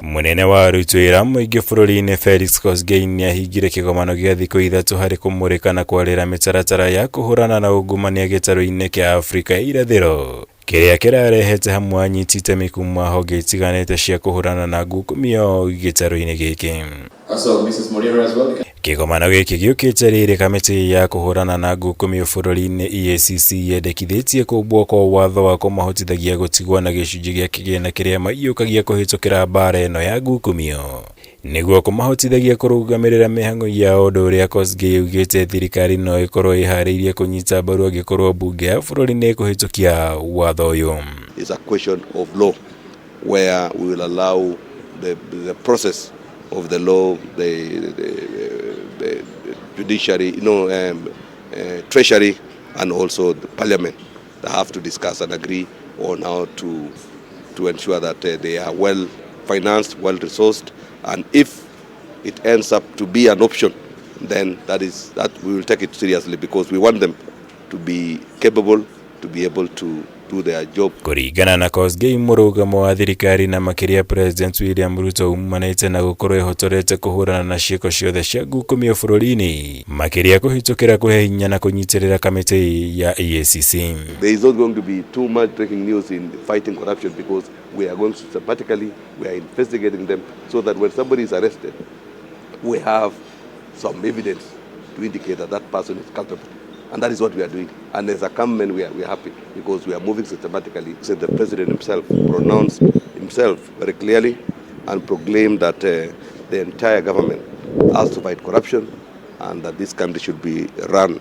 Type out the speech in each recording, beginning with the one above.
Munene wa ARUTI wĩra mũingĩ bũrũri-inĩ Felix Kosgey nĩahingire kĩgomano gĩa thikũ ithatũ harĩ kũmũrĩka na kwarĩra mĩtaratara ya kũhũrana na ungumania gĩtarũ-inĩ kĩa Afrika ya irathĩro, kĩrĩa kĩrarehete hamwe anyiti itemi kuma honge itiganĩte cia kũhũrana na NGUKUMIO gĩtarũ-inĩ gĩkĩ. Kĩgomano gĩkĩ gĩũkĩte rĩrĩ kamĩtĩ ya kũhũrana na NGUKUMIO bũrũri-inĩ EACC yendekithĩtie kũmbwo kwa watho wa kũmahotithagia gũtigwo na gĩcunjĩ gĩa kĩgĩna kĩrĩa maiyũkagia kũhĩtũkĩra mbara ĩno ya NGUKUMIO nĩguo kũmahotithagia kũrũgamĩrĩra mĩhang'o ya ũndũ ũrĩa Kosgey augĩte thirikari no ĩkorwo ĩharĩirie kũnyita mbaru angĩkorwo bunge ya bũrũri nĩ kũhĩtũkia watho ũyũ. It's a question of law where we will allow the process of the law, the judiciary, treasury, and also the parliament. They have to discuss and agree on how to ensure that they are well financed, well resourced, and if it ends up to be an option, then that we will take it seriously because we want them to be capable, to be able to do their job. Kũringana na Kosgey, mũrũgamo wa thirikari na makĩria President William Ruto umanĩte na gũkorwo ĩhotorete kũhũrana na ciĩko ciothe cia NGUKUMIO bũrũri-inĩ, makĩria kũhĩtũkĩra kũhe hinya na kũnyitĩrĩra kamĩtĩ ya EACC. There is not going to be too much breaking news in fighting corruption because we are going systematically, we are investigating them so that when somebody is arrested, we have some evidence to indicate that that person is culpable. And that is what we are doing. And as a government, we are happy because we are moving systematically. So the president himself pronounced himself very clearly and proclaimed that the entire government has to fight corruption and that this country should be run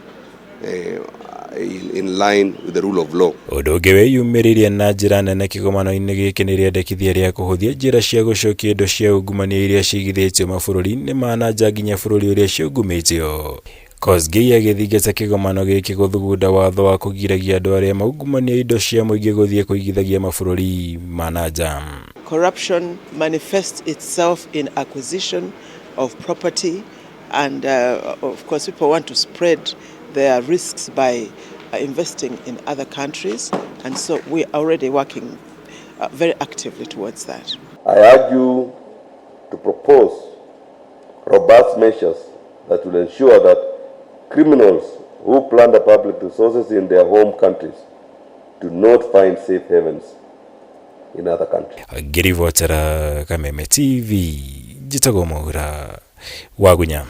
in line with the rule of law. Ũndũ ũngĩ wĩyumĩrĩrie na njĩra nene kĩgomano-inĩ gĩkĩ nĩ rĩendekithia rĩa kũhũthia njĩra cia gũcokia indo cia ungumania iria ciigithĩtio mabũrũri-inĩ ma nanja nginya bũrũri ũrĩa ciungumĩtio. Kosgey agĩthingata kĩgomano gĩkĩ gũthugunda watho wa kũgiragia andũ arĩa maungumania indo cia mũingĩ gũthiĩ kũigithagia mabũrũri ma nanja. Corruption manifests itself in acquisition of property and of course people want to spread their risks by investing in other countries, and so we are already working very actively towards that. I urge you to propose robust measures that will ensure that criminals who plunder public resources in their home countries do not find safe havens in other countries. Ngĩribotera Kameme TV, njĩtagwo Mwaura wa Gunya.